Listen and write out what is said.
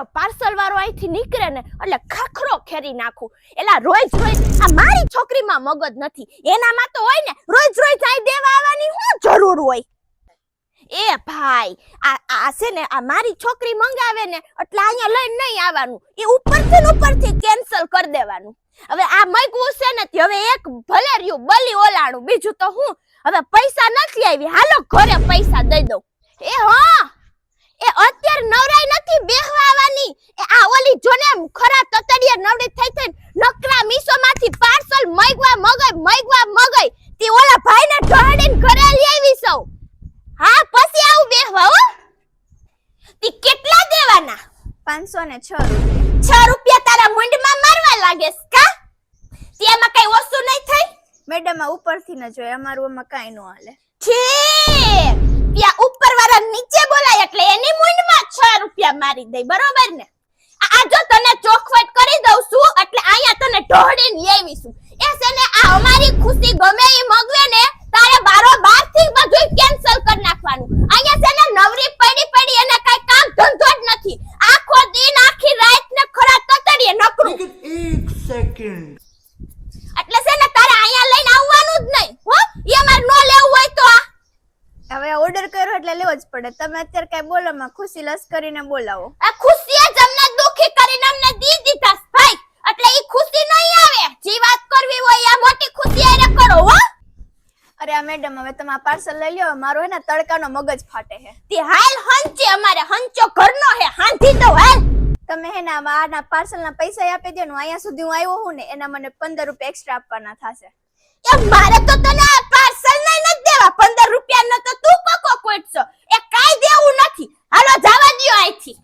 જો પાર્સલ વાળો અહીંથી નીકળે ને એટલે ખાખરો ખેરી નાખું. એલા રોજ આ મારી છોકરીમાં મગજ નથી, એનામાં તો હોય ને રોજ અહીં દેવા આવવાની શું જરૂર હોય? એ ભાઈ આ છે ને આ મારી છોકરી મંગાવે ને એટલે અહીંયા લઈને નહીં આવવાનું, એ ઉપરથી કેન્સલ કરી દેવાનું. હવે આ મગવું છે ને હવે એક ભલે રહ્યું બલી ઓલાણું, બીજું તો હું હવે પૈસા નથી આવી, હાલો ઘરે પૈસા દઈ દઉં. એ હા એ અત્યારે નવરાઈ નથી બેહવા આવવાની. એ આ ઓલી જોને ખરા તતડીએ નવડી થઈ નકરા મીસોમાંથી પાર્સલ મગઈ તી ઓલા ભાઈને ઢોળીને ઘરે લઈ આવી સૌ. હા પછી આવું બેહવા હો. તી કેટલા દેવાના? 506 6 રૂપિયા તારા મુંડમાં મારવા લાગે કા? તી એમાં કઈ વસ્તુ નહીં થઈ? મેડમ આ ઉપરથી ન જોય, અમારું એમાં કાઈ ન હાલે. છે ત્યાં ઉપર વાળા નીચે બોલાય એટલે એની મુંડમાં 6 રૂપિયા મારી દે, બરોબર ને? આ જો તને ચોખવટ કરી દઉં છું એટલે અહીંયા તને ઢોળીને આવીશું. એ છે ને આ અમારી ખુશી ગમે એ મગવે ને તારે 12 થી બધું કેન્સલ કરી નાખવાનું. અહીંયા છે ને નવરી પડી એને કઈ કામ ધંધો જ નથી, આખો દિન આખી રાત ને ખરા તતડીએ નકરું. 1 સેકન્ડ એટલે છે ને તારે અહીંયા લઈને આવવાનું જ નહીં હો. એ અમાર નો લેવું હોય તો હવે ઓર્ડર કર્યો એટલે લેવો જ પડે. તમે અત્યારે કઈ બોલો માં ખુશી લશ્કરીને બોલાવો. આ ખુશીએ જ અમને દુખી કરીને અમને દી દીધા ભાઈ, એટલે ઈ ખુશી નહીં આવે. જે વાત કરવી હોય આ મોટી ખુશી આરે કરો હો. અરે આ મેડમ હવે તમે આ પાર્સલ લઈ લ્યો, મારો હે ને તડકાનો મગજ ફાટે છે. તે હાલ હંચે અમારે હંચો ઘરનો હે, હાંધી તો હાલ. તમે હે ને આના પાર્સલના પૈસા આપી દો ને, અહીંયા સુધી હું આવ્યો હું ને એના મને 15 રૂપિયા એક્સ્ટ્રા આપવાના થશે. એ મારે તો તને આ પાર્સલ નહીં ન દેવા, 15 રૂપિયા ન તો તું કોકો કોઈટસો. એ કાઈ દેવું નથી, હાલો જવા દ્યો અહીંથી.